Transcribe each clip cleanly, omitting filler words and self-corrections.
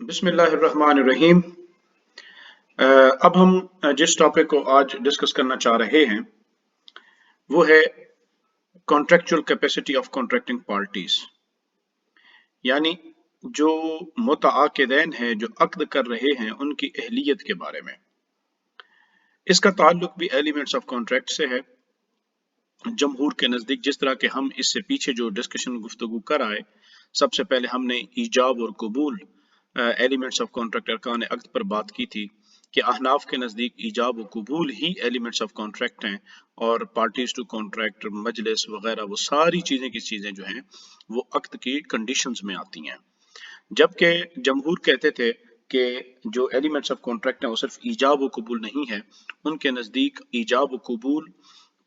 बिस्मिल्लाहिर्रहमानिर्रहीम। अब हम जिस टॉपिक को आज डिस्कस करना चाह रहे हैं वो है contractual capacity of contracting parties, यानी जो मुतआकिदैन है, जो अक्द कर रहे हैं, उनकी अहलियत के बारे में। इसका ताल्लुक भी एलिमेंट्स ऑफ कॉन्ट्रैक्ट से है। जमहूर के नज़दीक जिस तरह के हम इससे पीछे जो डिस्कशन गुफ्तगू कर आए, सबसे पहले हमने ईजाब और कबूल एलिमेंट्स ऑफ कॉन्ट्रैक्ट अरकान अक्द पर बात की थी कि अहनाफ के नज़दीक ईजाब और कबूल ही एलिमेंट्स ऑफ कॉन्ट्रैक्ट हैं, और पार्टीज टू कॉन्ट्रैक्ट, मजलिस वगैरह, वो सारी चीज़ें जो हैं वो अक्द की कंडीशंस में आती हैं। जबकि जमहूर कहते थे कि जो एलिमेंट्स ऑफ कॉन्ट्रैक्ट हैं वो सिर्फ ईजाब व कबूल नहीं है। उनके नज़दीक ईजाब व कबूल,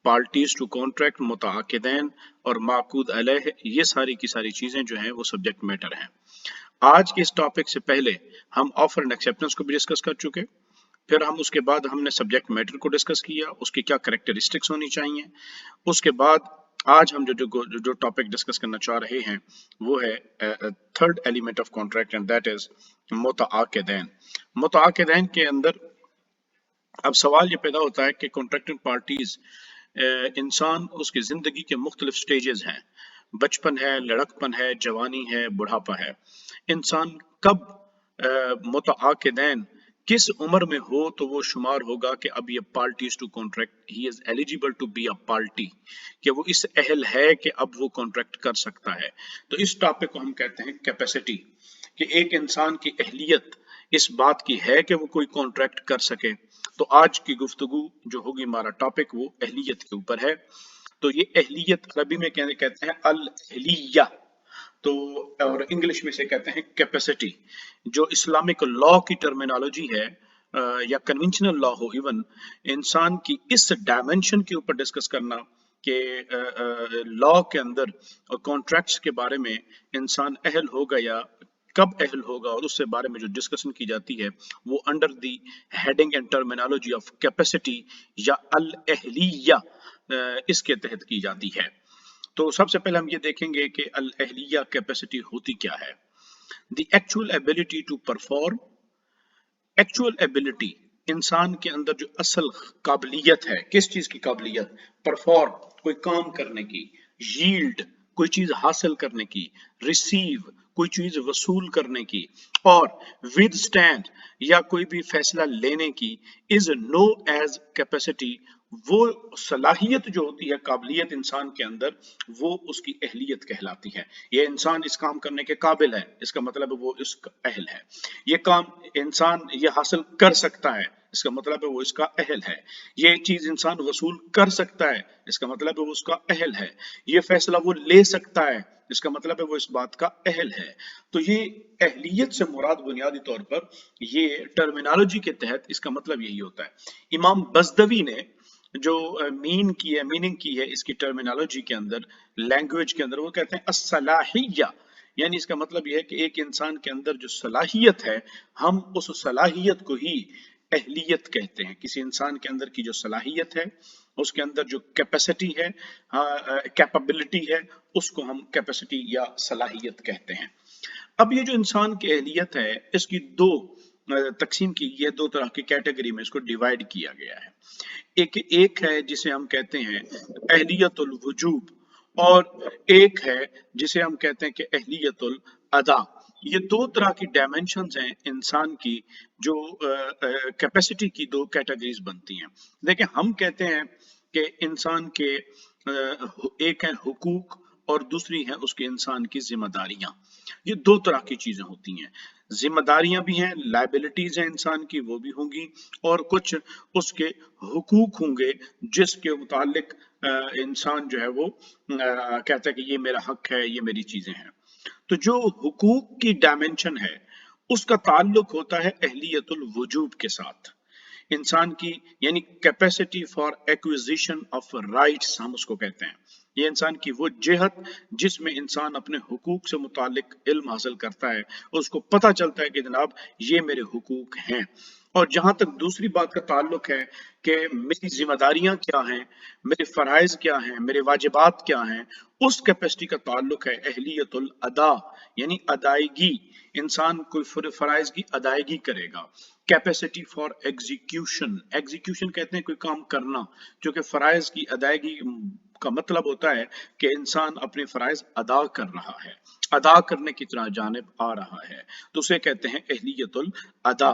पार्टीज टू कॉन्ट्रैक्ट, मुतआकिदैन और माकूद अलैह, ये सारी की सारी चीज़ें जो हैं वो सब्जेक्ट मैटर हैं। आज के इस टॉपिक से पहले हम ऑफर एंड एक्सेप्टेंस को भी डिस्कस कर चुके, फिर हम उसके बाद हमने सब्जेक्ट मैटर को डिस्कस किया, उसकी क्या करेक्टरिस्टिक्स होनी चाहिए। उसके बाद आज हम जो टॉपिक डिस्कस करना चाह रहे हैं वो है third element of contract, and that is मुतआकिदैन। मुतआकिदैन के अंदर अब सवाल ये पैदा होता है कि कॉन्ट्रैक्टिंग पार्टीज, इंसान उसकी जिंदगी के मुख्तलिफ स्टेजेस हैं, बचपन है, लड़कपन है, जवानी है, बुढ़ापा है। इंसान कब मुतआकिदैन किस उम्र में हो तो वो शुमार होगा कि अब ये parties to contract, he is eligible to be a party, कि वो इस अहल है कि अब वो कॉन्ट्रैक्ट कर सकता है। तो इस टॉपिक को हम कहते हैं कैपेसिटी, कि एक इंसान की अहलियत इस बात की है कि वो कोई कॉन्ट्रैक्ट कर सके। तो आज की गुफ्तगू जो होगी, हमारा टॉपिक वो अहलियत के ऊपर है। तो ये अहलियत अरबी में कहते हैं अल अहलिया, तो और इंग्लिश में से कहते हैं कैपेसिटी। जो इस्लामिक लॉ की टर्मिनोलॉजी है या कन्वेंशनल लॉ हो, इवन इंसान की इस डायमेंशन के ऊपर डिस्कस करना कि लॉ के अंदर और कॉन्ट्रैक्ट्स के बारे में इंसान अहल होगा या कब अहल होगा, और उससे बारे में जो डिस्कशन की जाती है वो under the heading and terminology of capacity या अल अहलिया इसके तहत की जाती है। तो सबसे पहले हम ये देखेंगे कि अल अहलिया कैपेसिटी होती क्या है। The actual ability to perform, actual ability, इंसान के अंदर जो असल काबिलियत है, किस चीज की काबिलियत? परफॉर्म, कोई काम करने की, यील्ड, कोई चीज हासिल करने की, रिसीव, कोई चीज वसूल करने की, और विद स्टैंड या कोई भी फैसला लेने की, इज नो एज कैपेसिटी। वो सलाहियत जो होती है, काबिलियत इंसान के अंदर, वो उसकी अहलियत कहलाती है। ये इंसान इस काम करने के काबिल है, इसका मतलब है वो इसका अहल है। ये काम इंसान ये हासिल कर सकता है, इसका मतलब है वो इसका अहल है। ये चीज इंसान वसूल कर सकता है, इसका मतलब है वो उसका अहल है। ये फैसला वो ले सकता है, इसका मतलब है वो इस बात का अहल है। तो ये अहलियत से मुराद बुनियादी तौर पर ये टर्मिनोलॉजी के तहत इसका मतलब यही होता है। इमाम बज़दवी ने जो मीनिंग की है इसकी टर्मिनोलॉजी के अंदर, लैंग्वेज के अंदर, वो कहते हैं अस्सलाहिया, यानी इसका मतलब यह है कि एक इंसान के अंदर जो सलाहियत है, हम उस सलाहियत को ही अहलियत कहते हैं। किसी इंसान के अंदर की जो सलाहियत है, उसके अंदर जो कैपेसिटी है, कैपेबिलिटी है, उसको हम कैपेसिटी या सलाहियत कहते हैं। अब ये जो इंसान की अहलियत है, इसकी दो तकसीम की, ये दो तरह की कैटेगरी में इसको डिवाइड किया गया है। एक है जिसे हम कहते हैं अहलियतुल वजूब, और एक है जिसे हम कहते हैं कि अहलियतुल अदा। ये दो तरह की डायमेंशंस हैं इंसान की, जो कैपेसिटी की दो कैटेगरीज बनती हैं। देखिए, हम कहते हैं कि इंसान के एक है हुकूक और दूसरी है उसके इंसान की जिम्मेदारियां। ये दो तरह की चीजें होती हैं। जिम्मेदारियां भी हैं, लायबिलिटीज हैं इंसान की, वो भी होंगी, और कुछ उसके हुकूक होंगे जिसके मुतालिक इंसान जो है वो कहता है कि ये मेरा हक है, ये मेरी चीजें हैं। तो जो हुकूक की डायमेंशन है उसका ताल्लुक होता है अहलियतुल वजूब के साथ। इंसान की यानी capacity for acquisition of rights, हम उसको कहते हैं। ये इंसान की वो जिहत जिसमें इंसान अपने हुकूक से मुतालिक इल्म हासिल करता है, उसको पता चलता है कि जनाब ये मेरे हुकूक हैं। और जहां तक दूसरी बात का ताल्लुक है कि मेरी जिम्मेदारियां क्या हैं, मेरे फराइज क्या हैं, मेरे वाजिबात क्या हैं, उस कैपेसिटी का ताल्लुक है अहलियतुल अदा, यानी अदायगी, इंसान कोई फराइज की अदायगी करेगा। कैपेसिटी फॉर एग्जीक्यूशन, एग्जीक्यूशन कहते हैं कोई काम करना, जो कि फराइज की अदायगी का मतलब होता है कि इंसान अपने फराइज अदा कर रहा है, अदा करने की तरह जानिब आ रहा है, तो उसे कहते हैं अहलियतुल अदा।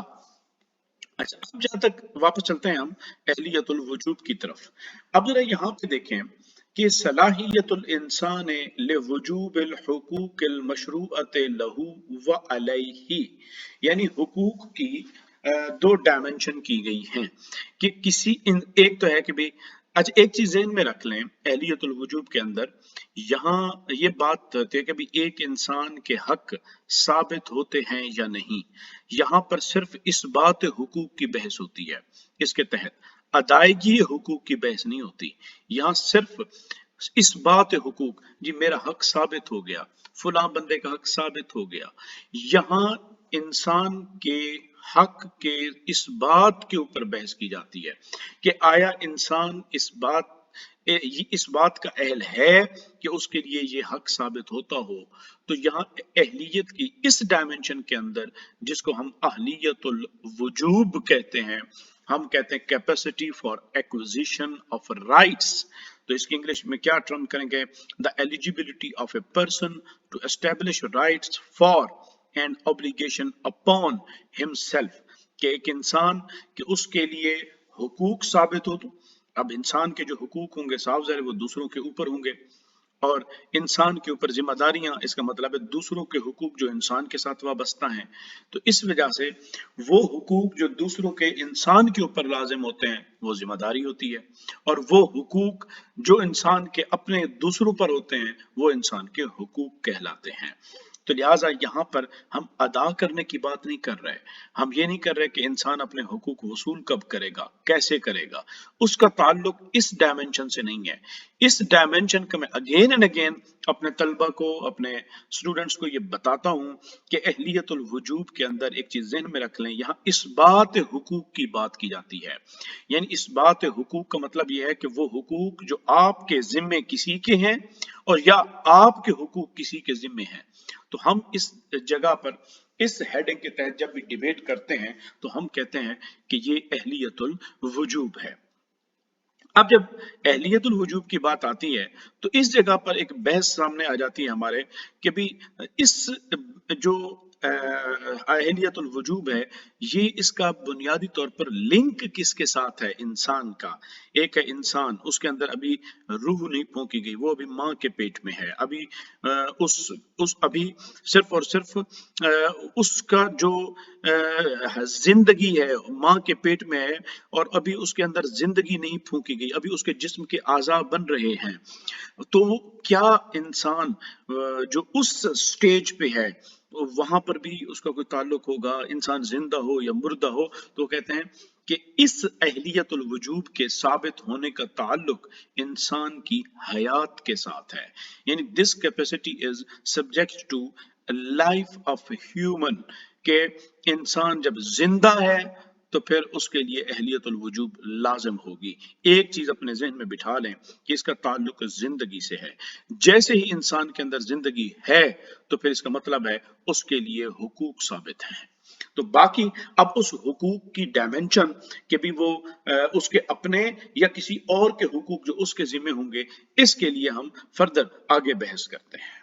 अच्छा, अब जहां तक वापस चलते हैं हम अहलियतुल वजूब की तरफ। अब जरा यहाँ पे देखें कि सलाहियतुल इंसान ले वजूबिल हुकूकिल मशरूअत लहू व अलैहि, यानी हुकूक की दो डायमेंशन की गई हैं कि एक तो है कि भाई, अच्छा एक चीज ज़हन में रख लें अहलियतुल वजूब के अंदर, यहाँ ये बात होती है कि भाई एक इंसान के हक साबित होते हैं या नहीं। यहाँ पर सिर्फ इस बात हुकूक की बहस होती है, इसके तहत अदायगी हुकूक की बहस नहीं होती। यहाँ सिर्फ इस बात हुकूक, जी मेरा हक साबित हो गया, फला बंदे का हक साबित हो गया, यहाँ इंसान के हक के इस बात के ऊपर बहस की जाती है कि आया इंसान इस बात का अहल है कि उसके लिए ये हक साबित होता हो। तो यहाँ अहलियत की इस डायमेंशन के अंदर, जिसको हम अहलियतुल वजूब कहते हैं, हम कहते हैं capacity for acquisition of rights, तो इसकी इंग्लिश में क्या टर्म करेंगे, the eligibility of a person to establish rights for and obligation upon himself, कि एक इंसान कि उसके लिए हुकूक साबित हो। तो अब इंसान के जो हुकूक होंगे साफ ज़ाहिर वो दूसरों के ऊपर होंगे, और इंसान के ऊपर जिम्मेदारियां, इसका मतलब है दूसरों के हुकूक जो इंसान के साथ वाबस्ता हैं। तो इस वजह से वो हुकूक जो दूसरों के इंसान के ऊपर लाजिम होते हैं वो जिम्मेदारी होती है, और वो हुकूक जो इंसान के अपने दूसरों पर होते हैं वो इंसान के हुकूक कहलाते हैं। तो लिहाजा यहाँ पर हम अदा करने की बात नहीं कर रहे, हम ये नहीं कर रहे कि इंसान अपने हुकूक वसूल कब करेगा, कैसे करेगा, उसका ताल्लुक इस डायमेंशन से नहीं है। इस डायमेंशन का मैं अगेन एंड अगेन अपने तलबा को, अपने स्टूडेंट्स को ये बताता हूँ कि अहलियतुल वजूब के अंदर एक चीज ज़हन में रख लें, यहाँ इस बात हुकूक की बात की जाती है। यानी इस बात हुकूक का मतलब यह है कि वो हुकूक जो आपके जिम्मे किसी के हैं और या आपके हुकूक किसी के जिम्मे हैं। तो हम इस जगह पर इस हेडिंग के तहत जब भी डिबेट करते हैं तो हम कहते हैं कि ये अहलियतुल वजूब है। अब जब अहलियतुल वजूब की बात आती है तो इस जगह पर एक बहस सामने आ जाती है हमारे कि भी इस जो अहलियतुल वजूब है, ये इसका बुनियादी तौर पर लिंक किसके साथ है, इंसान का। एक है इंसान, उसके अंदर अभी रूह नहीं फूंकी गई, वो अभी माँ के पेट में है, अभी उस अभी सिर्फ और सिर्फ उसका जो जिंदगी है माँ के पेट में है, और अभी उसके अंदर जिंदगी नहीं फूंकी गई, अभी उसके जिस्म के आज़ा बन रहे हैं। तो क्या इंसान जो उस स्टेज पे है तो वहां पर भी उसका कोई ताल्लुक होगा, इंसान जिंदा हो या मुर्दा हो। तो कहते हैं कि इस अहलियतुल वजूब के साबित होने का ताल्लुक इंसान की हयात के साथ है, यानी this capacity is subject to life of human, के इंसान जब जिंदा है तो फिर उसके लिए अहलियतुल वजूब लाजिम होगी। एक चीज अपने जहन में बिठा लें कि इसका ताल्लुक जिंदगी से है। जैसे ही इंसान के अंदर जिंदगी है तो फिर इसका मतलब है उसके लिए हुकूक साबित हैं। तो बाकी अब उस हुकूक की डायमेंशन के भी वो उसके अपने या किसी और के हुकूक जो उसके जिम्मे होंगे, इसके लिए हम फर्दर आगे बहस करते हैं।